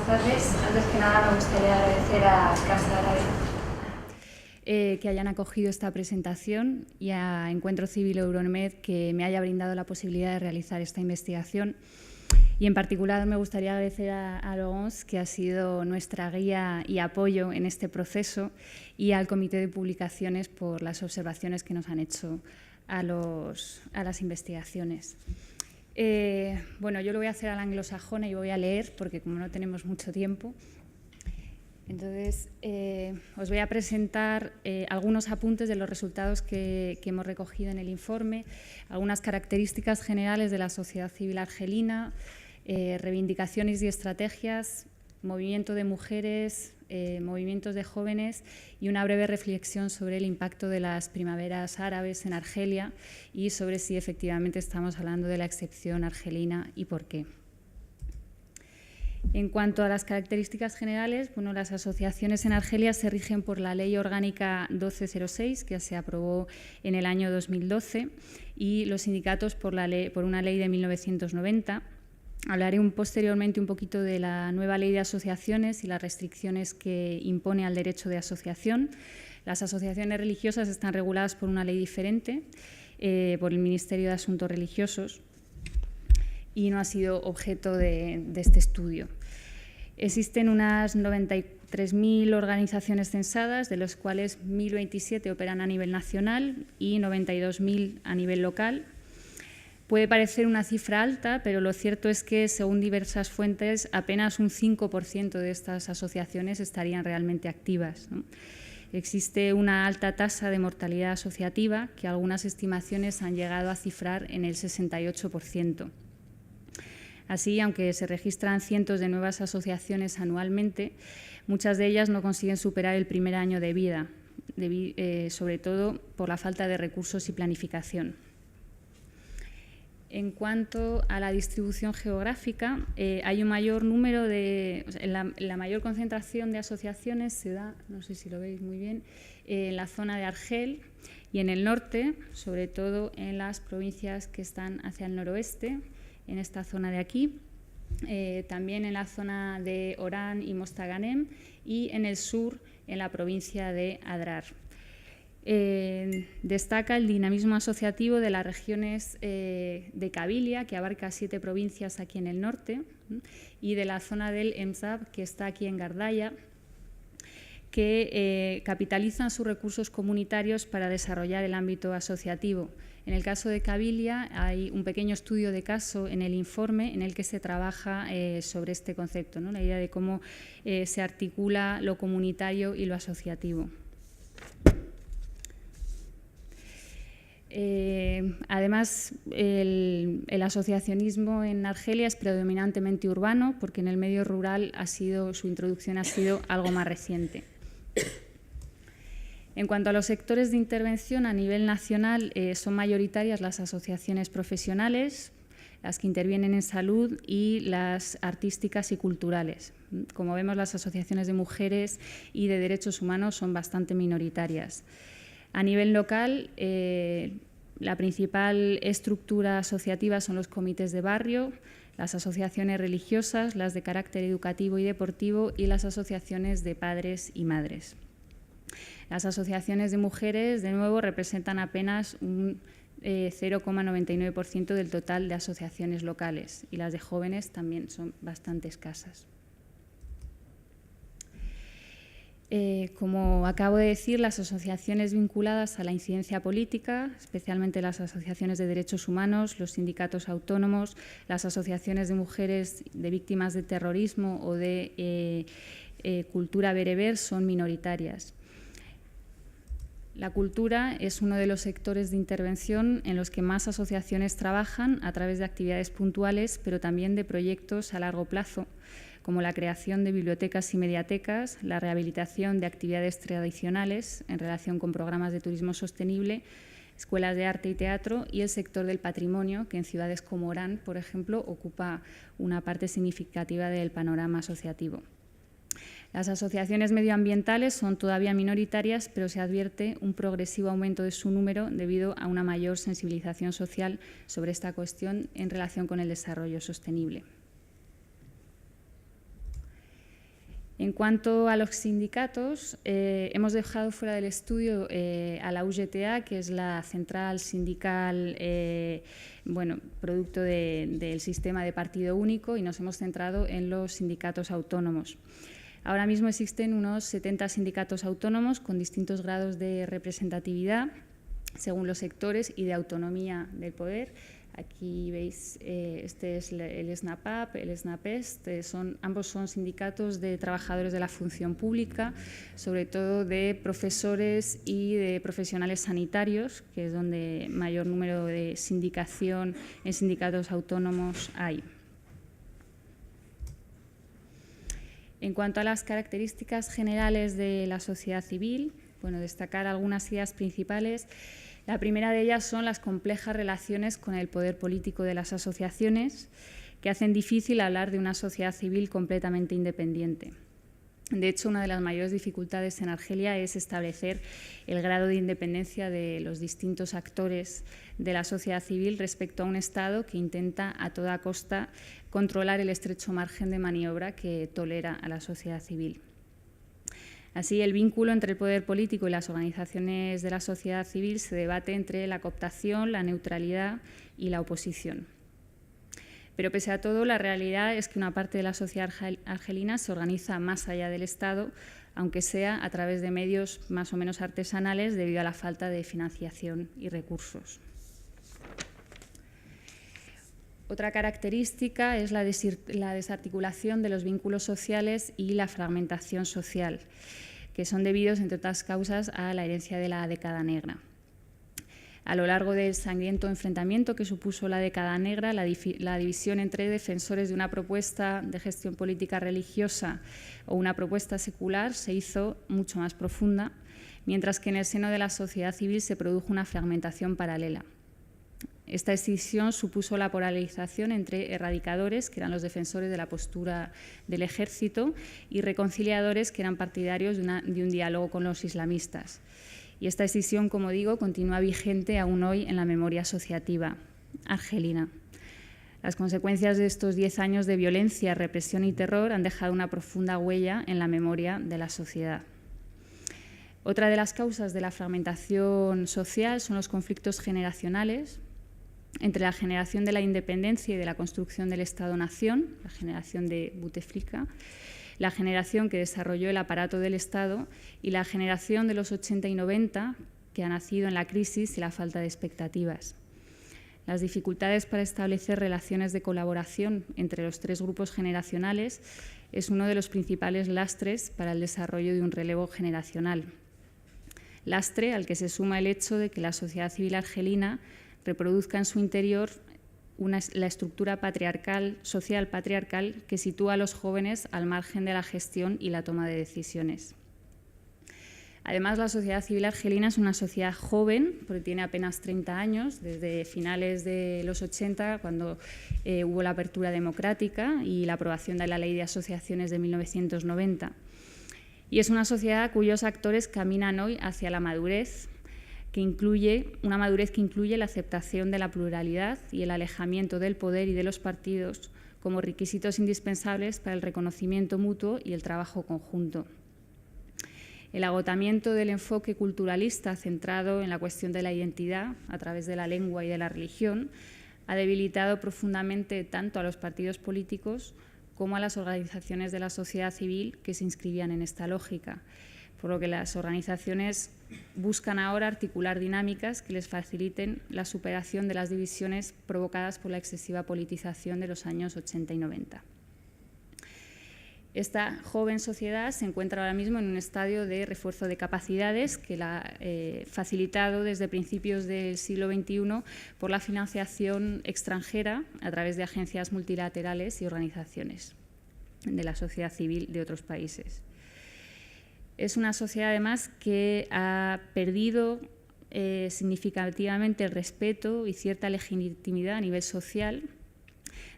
tardes. Antes que nada me gustaría agradecer a Casa Árabe que hayan acogido esta presentación y a Encuentro Civil Euromed que me haya brindado la posibilidad de realizar esta investigación. Y en particular me gustaría agradecer a Laurence, que ha sido nuestra guía y apoyo en este proceso, y al Comité de Publicaciones por las observaciones que nos han hecho a las investigaciones. Bueno, yo lo voy a hacer a la anglosajona y voy a leer, porque como no tenemos mucho tiempo. Entonces, os voy a presentar algunos apuntes de los resultados que hemos recogido en el informe, algunas características generales de la sociedad civil argelina, reivindicaciones y estrategias, movimiento de mujeres, movimientos de jóvenes y una breve reflexión sobre el impacto de las primaveras árabes en Argelia y sobre si efectivamente estamos hablando de la excepción argelina y por qué. En cuanto a las características generales, bueno, las asociaciones en Argelia se rigen por la Ley Orgánica 1206, que se aprobó en el año 2012, y los sindicatos por una ley de 1990. Hablaré posteriormente un poquito de la nueva ley de asociaciones y las restricciones que impone al derecho de asociación. Las asociaciones religiosas están reguladas por una ley diferente, por el Ministerio de Asuntos Religiosos, y no ha sido objeto de este estudio. Existen unas 93.000 organizaciones censadas, de las cuales 1.027 operan a nivel nacional y 92.000 a nivel local. Puede parecer una cifra alta, pero lo cierto es que, según diversas fuentes, apenas un 5% de estas asociaciones estarían realmente activas, ¿no? Existe una alta tasa de mortalidad asociativa que algunas estimaciones han llegado a cifrar en el 68%. Así, aunque se registran cientos de nuevas asociaciones anualmente, muchas de ellas no consiguen superar el primer año de vida, sobre todo por la falta de recursos y planificación. En cuanto a la distribución geográfica, hay un mayor número la mayor concentración de asociaciones se da, no sé si lo veis muy bien, en la zona de Argel y en el norte, sobre todo en las provincias que están hacia el noroeste, en esta zona de aquí, también en la zona de Orán y Mostaganem, y en el sur, en la provincia de Adrar. Destaca el dinamismo asociativo de las regiones de Kabilia, que abarca 7 provincias aquí en el norte, y de la zona del Emsab, que está aquí en Gardaya, que capitalizan sus recursos comunitarios para desarrollar el ámbito asociativo. En el caso de Kabilia hay un pequeño estudio de caso en el informe en el que se trabaja sobre este concepto, ¿no? La idea de cómo se articula lo comunitario y lo asociativo. Además, el asociacionismo en Argelia es predominantemente urbano, porque en el medio rural su introducción ha sido algo más reciente. En cuanto a los sectores de intervención a nivel nacional, son mayoritarias las asociaciones profesionales, las que intervienen en salud y las artísticas y culturales. Como vemos, las asociaciones de mujeres y de derechos humanos son bastante minoritarias. A nivel local, la principal estructura asociativa son los comités de barrio, las asociaciones religiosas, las de carácter educativo y deportivo y las asociaciones de padres y madres. Las asociaciones de mujeres, de nuevo, representan apenas un 0,99% del total de asociaciones locales, y las de jóvenes también son bastante escasas. Como acabo de decir, las asociaciones vinculadas a la incidencia política, especialmente las asociaciones de derechos humanos, los sindicatos autónomos, las asociaciones de mujeres de víctimas de terrorismo o de cultura bereber, son minoritarias. La cultura es uno de los sectores de intervención en los que más asociaciones trabajan a través de actividades puntuales, pero también de proyectos a largo plazo, como la creación de bibliotecas y mediatecas, la rehabilitación de actividades tradicionales en relación con programas de turismo sostenible, escuelas de arte y teatro, y el sector del patrimonio, que en ciudades como Orán, por ejemplo, ocupa una parte significativa del panorama asociativo. Las asociaciones medioambientales son todavía minoritarias, pero se advierte un progresivo aumento de su número debido a una mayor sensibilización social sobre esta cuestión en relación con el desarrollo sostenible. En cuanto a los sindicatos, hemos dejado fuera del estudio a la UGTA, que es la central sindical, producto del sistema de partido único, y nos hemos centrado en los sindicatos autónomos. Ahora mismo existen unos 70 sindicatos autónomos con distintos grados de representatividad según los sectores y de autonomía del poder. Aquí veis, este es el SNAPAP, el SNAPEST, ambos son sindicatos de trabajadores de la función pública, sobre todo de profesores y de profesionales sanitarios, que es donde mayor número de sindicación en sindicatos autónomos hay. En cuanto a las características generales de la sociedad civil, destacar algunas ideas principales. La primera de ellas son las complejas relaciones con el poder político de las asociaciones, que hacen difícil hablar de una sociedad civil completamente independiente. De hecho, una de las mayores dificultades en Argelia es establecer el grado de independencia de los distintos actores de la sociedad civil respecto a un Estado que intenta a toda costa controlar el estrecho margen de maniobra que tolera a la sociedad civil. Así, el vínculo entre el poder político y las organizaciones de la sociedad civil se debate entre la cooptación, la neutralidad y la oposición. Pero pese a todo, la realidad es que una parte de la sociedad argelina se organiza más allá del Estado, aunque sea a través de medios más o menos artesanales debido a la falta de financiación y recursos. Otra característica es la desarticulación de los vínculos sociales y la fragmentación social, que son debidos, entre otras causas, a la herencia de la década negra. A lo largo del sangriento enfrentamiento que supuso la década negra, la división entre defensores de una propuesta de gestión política religiosa o una propuesta secular se hizo mucho más profunda, mientras que en el seno de la sociedad civil se produjo una fragmentación paralela. Esta escisión supuso la polarización entre erradicadores, que eran los defensores de la postura del ejército, y reconciliadores, que eran partidarios de un diálogo con los islamistas. Y esta escisión, como digo, continúa vigente aún hoy en la memoria asociativa argelina. Las consecuencias de estos 10 años de violencia, represión y terror han dejado una profunda huella en la memoria de la sociedad. Otra de las causas de la fragmentación social son los conflictos generacionales entre la generación de la independencia y de la construcción del Estado-Nación, la generación de Bouteflika, la generación que desarrolló el aparato del Estado y la generación de los 80 y 90 que ha nacido en la crisis y la falta de expectativas. Las dificultades para establecer relaciones de colaboración entre los tres grupos generacionales es uno de los principales lastres para el desarrollo de un relevo generacional. Lastre al que se suma el hecho de que la sociedad civil argelina reproduzca en su interior la estructura social patriarcal que sitúa a los jóvenes al margen de la gestión y la toma de decisiones. Además, la sociedad civil argelina es una sociedad joven, porque tiene apenas 30 años, desde finales de los 80, cuando hubo la apertura democrática y la aprobación de la Ley de Asociaciones de 1990. Y es una sociedad cuyos actores caminan hoy hacia la madurez, que incluye la aceptación de la pluralidad y el alejamiento del poder y de los partidos como requisitos indispensables para el reconocimiento mutuo y el trabajo conjunto. El agotamiento del enfoque culturalista centrado en la cuestión de la identidad a través de la lengua y de la religión ha debilitado profundamente tanto a los partidos políticos como a las organizaciones de la sociedad civil que se inscribían en esta lógica, por lo que las organizaciones buscan ahora articular dinámicas que les faciliten la superación de las divisiones provocadas por la excesiva politización de los años 80 y 90. Esta joven sociedad se encuentra ahora mismo en un estadio de refuerzo de capacidades que la ha facilitado desde principios del siglo XXI por la financiación extranjera a través de agencias multilaterales y organizaciones de la sociedad civil de otros países. Es una sociedad, además, que ha perdido significativamente el respeto y cierta legitimidad a nivel social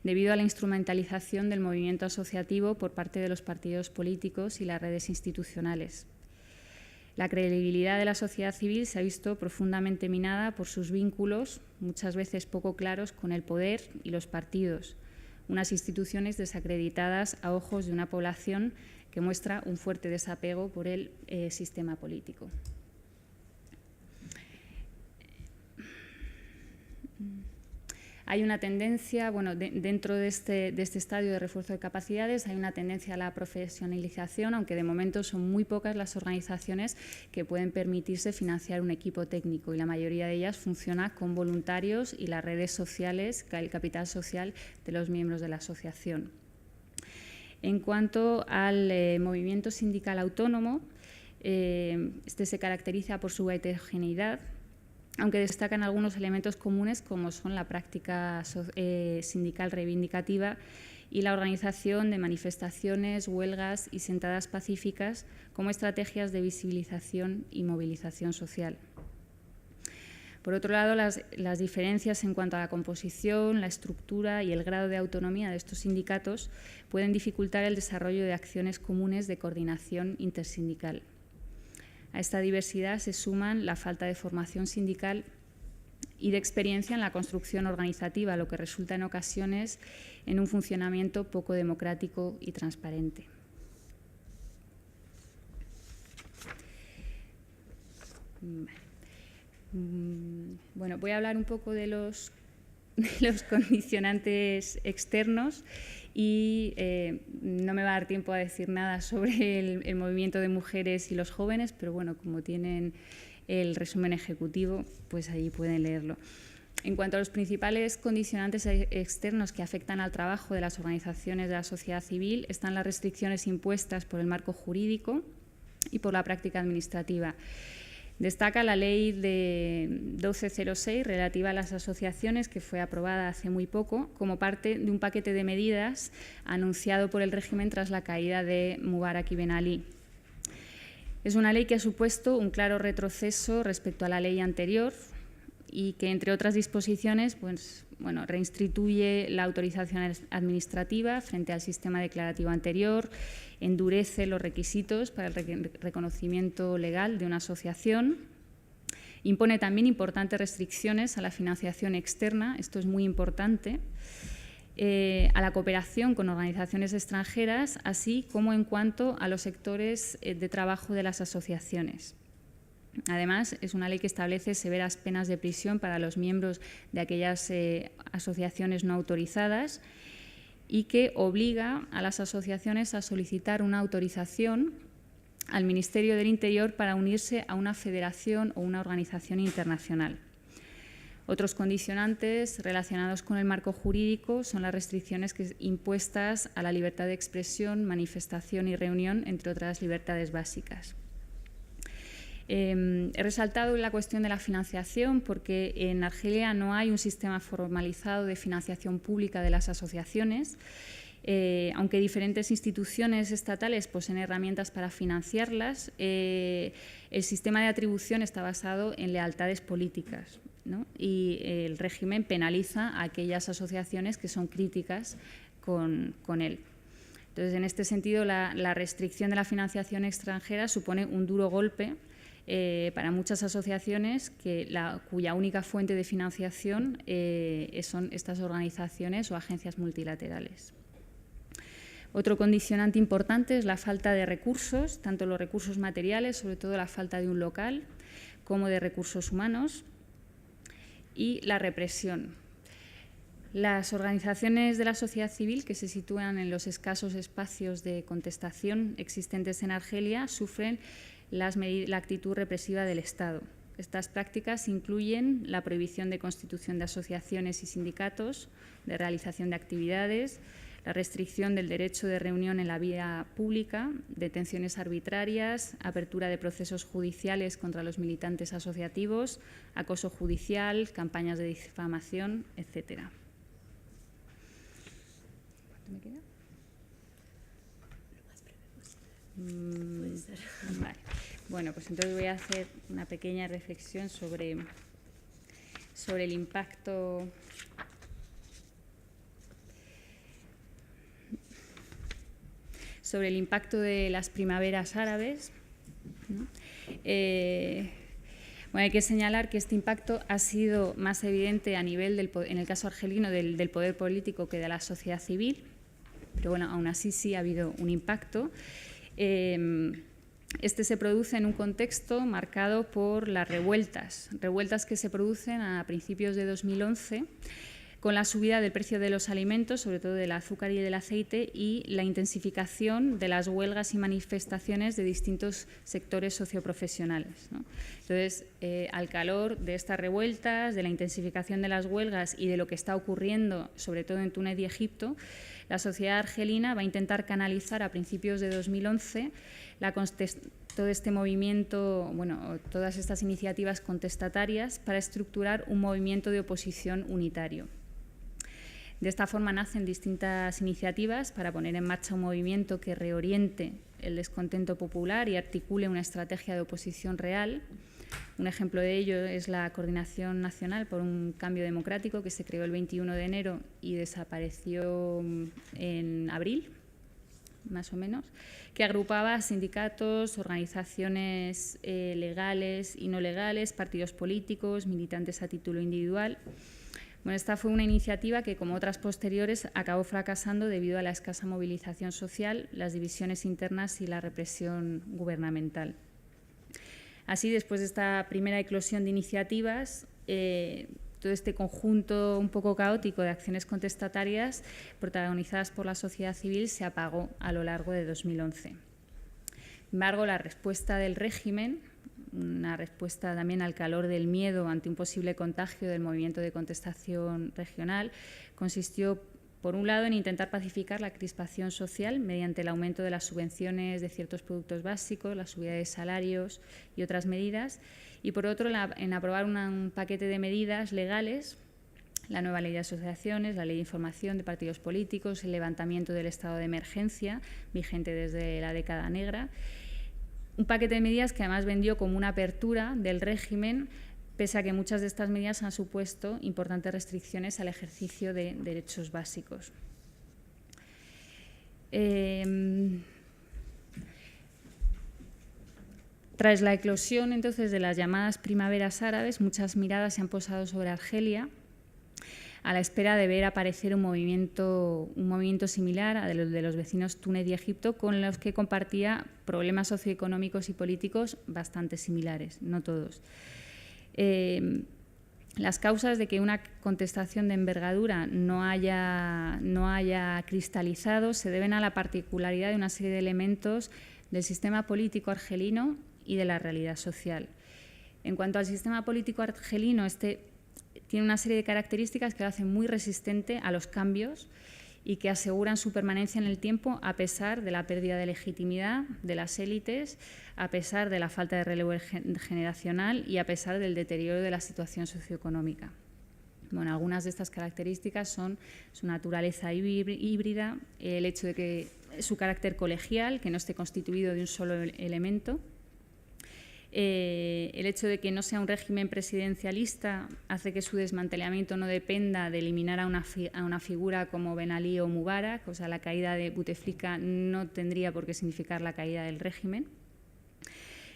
debido a la instrumentalización del movimiento asociativo por parte de los partidos políticos y las redes institucionales. La credibilidad de la sociedad civil se ha visto profundamente minada por sus vínculos, muchas veces poco claros, con el poder y los partidos, unas instituciones desacreditadas a ojos de una población que muestra un fuerte desapego por el sistema político. Hay una tendencia, bueno, dentro de este estadio de refuerzo de capacidades, hay una tendencia a la profesionalización, aunque de momento son muy pocas las organizaciones que pueden permitirse financiar un equipo técnico y la mayoría de ellas funciona con voluntarios y las redes sociales, el capital social de los miembros de la asociación. En cuanto al movimiento sindical autónomo, este se caracteriza por su heterogeneidad, aunque destacan algunos elementos comunes como son la práctica sindical reivindicativa y la organización de manifestaciones, huelgas y sentadas pacíficas como estrategias de visibilización y movilización social. Por otro lado, las diferencias en cuanto a la composición, la estructura y el grado de autonomía de estos sindicatos pueden dificultar el desarrollo de acciones comunes de coordinación intersindical. A esta diversidad se suman la falta de formación sindical y de experiencia en la construcción organizativa, lo que resulta en ocasiones en un funcionamiento poco democrático y transparente. Bueno, voy a hablar un poco de los condicionantes externos y no me va a dar tiempo a decir nada sobre el movimiento de mujeres y los jóvenes, pero bueno, como tienen el resumen ejecutivo, pues allí pueden leerlo. En cuanto a los principales condicionantes externos que afectan al trabajo de las organizaciones de la sociedad civil, están las restricciones impuestas por el marco jurídico y por la práctica administrativa. Destaca la ley de 1206 relativa a las asociaciones, que fue aprobada hace muy poco como parte de un paquete de medidas anunciado por el régimen tras la caída de Mubarak y Ben Ali. Es una ley que ha supuesto un claro retroceso respecto a la ley anterior y que, entre otras disposiciones, pues, bueno, reinstituye la autorización administrativa frente al sistema declarativo anterior, endurece los requisitos para el reconocimiento legal de una asociación, impone también importantes restricciones a la financiación externa, esto es muy importante, a la cooperación con organizaciones extranjeras, así como en cuanto a los sectores de trabajo de las asociaciones. Además, es una ley que establece severas penas de prisión para los miembros de aquellas asociaciones no autorizadas y que obliga a las asociaciones a solicitar una autorización al Ministerio del Interior para unirse a una federación o una organización internacional. Otros condicionantes relacionados con el marco jurídico son las restricciones impuestas a la libertad de expresión, manifestación y reunión, entre otras libertades básicas. He resaltado la cuestión de la financiación porque en Argelia no hay un sistema formalizado de financiación pública de las asociaciones, aunque diferentes instituciones estatales poseen herramientas para financiarlas. El sistema de atribución está basado en lealtades políticas, ¿no? Y el régimen penaliza a aquellas asociaciones que son críticas con él. Entonces, en este sentido, la restricción de la financiación extranjera supone un duro golpe para muchas asociaciones cuya única fuente de financiación son estas organizaciones o agencias multilaterales. Otro condicionante importante es la falta de recursos, tanto los recursos materiales, sobre todo la falta de un local, como de recursos humanos, y la represión. Las organizaciones de la sociedad civil que se sitúan en los escasos espacios de contestación existentes en Argelia sufren la actitud represiva del Estado. Estas prácticas incluyen la prohibición de constitución de asociaciones y sindicatos, de realización de actividades, la restricción del derecho de reunión en la vía pública, detenciones arbitrarias, apertura de procesos judiciales contra los militantes asociativos, acoso judicial, campañas de difamación, etc. ¿Cuánto me queda? Lo más breve posible. Puede ser. Vale. Bueno, pues entonces voy a hacer una pequeña reflexión sobre el impacto de las primaveras árabes, ¿no? Bueno, hay que señalar que este impacto ha sido más evidente a nivel, en el caso argelino, del poder político que de la sociedad civil, pero bueno, aún así sí ha habido un impacto. Este se produce en un contexto marcado por las revueltas que se producen a principios de 2011, con la subida del precio de los alimentos, sobre todo del azúcar y del aceite, y la intensificación de las huelgas y manifestaciones de distintos sectores socioprofesionales, ¿no? Entonces, al calor de estas revueltas, de la intensificación de las huelgas y de lo que está ocurriendo, sobre todo en Túnez y Egipto, la sociedad argelina va a intentar canalizar a principios de 2011 todo este movimiento, bueno, todas estas iniciativas contestatarias para estructurar un movimiento de oposición unitario. De esta forma nacen distintas iniciativas para poner en marcha un movimiento que reoriente el descontento popular y articule una estrategia de oposición real. Un ejemplo de ello es la Coordinación Nacional por un Cambio Democrático, que se creó el 21 de enero y desapareció en abril, más o menos, que agrupaba sindicatos, organizaciones legales y no legales, partidos políticos, militantes a título individual. Bueno, esta fue una iniciativa que, como otras posteriores, acabó fracasando debido a la escasa movilización social, las divisiones internas y la represión gubernamental. Así, después de esta primera eclosión de iniciativas, todo este conjunto un poco caótico de acciones contestatarias protagonizadas por la sociedad civil se apagó a lo largo de 2011. Sin embargo, la respuesta del régimen, una respuesta también al calor del miedo ante un posible contagio del movimiento de contestación regional, consistió, por un lado, en intentar pacificar la crispación social mediante el aumento de las subvenciones de ciertos productos básicos, la subida de salarios y otras medidas, y por otro, en aprobar un paquete de medidas legales, la nueva ley de asociaciones, la ley de información de partidos políticos, el levantamiento del estado de emergencia, vigente desde la década negra. Un paquete de medidas que además vendió como una apertura del régimen, pese a que muchas de estas medidas han supuesto importantes restricciones al ejercicio de derechos básicos. Tras la eclosión entonces de las llamadas primaveras árabes, muchas miradas se han posado sobre Argelia, a la espera de ver aparecer un movimiento similar a de los vecinos Túnez y Egipto, con los que compartía problemas socioeconómicos y políticos bastante similares, no todos. Las causas de que una contestación de envergadura no haya cristalizado se deben a la particularidad de una serie de elementos del sistema político argelino y de la realidad social. En cuanto al sistema político argelino, tiene una serie de características que lo hacen muy resistente a los cambios y que aseguran su permanencia en el tiempo a pesar de la pérdida de legitimidad de las élites, a pesar de la falta de relevo generacional y a pesar del deterioro de la situación socioeconómica. Bueno, algunas de estas características son su naturaleza híbrida, el hecho de que su carácter colegial, que no esté constituido de un solo elemento, el hecho de que no sea un régimen presidencialista hace que su desmantelamiento no dependa de eliminar a una figura como Ben Ali o Mubarak, o sea, la caída de Buteflika no tendría por qué significar la caída del régimen.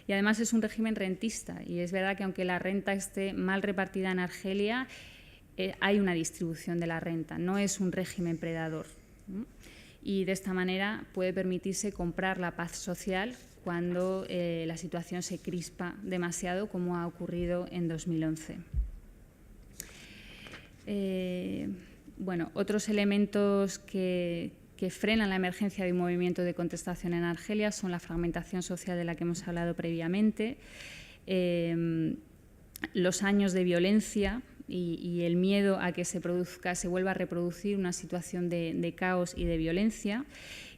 Y además es un régimen rentista, y es verdad que aunque la renta esté mal repartida en Argelia, hay una distribución de la renta, no es un régimen predador, ¿no? Y de esta manera puede permitirse comprar la paz social cuando la situación se crispa demasiado, como ha ocurrido en 2011. Bueno, otros elementos que frenan la emergencia de un movimiento de contestación en Argelia son la fragmentación social de la que hemos hablado previamente, los años de violencia y el miedo a que se vuelva a reproducir una situación de caos y de violencia,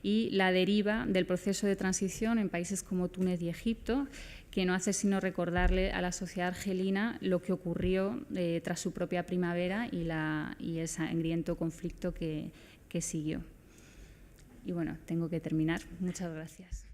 y la deriva del proceso de transición en países como Túnez y Egipto, que no hace sino recordarle a la sociedad argelina lo que ocurrió tras su propia primavera y el sangriento conflicto que siguió. Y bueno, tengo que terminar. Muchas gracias.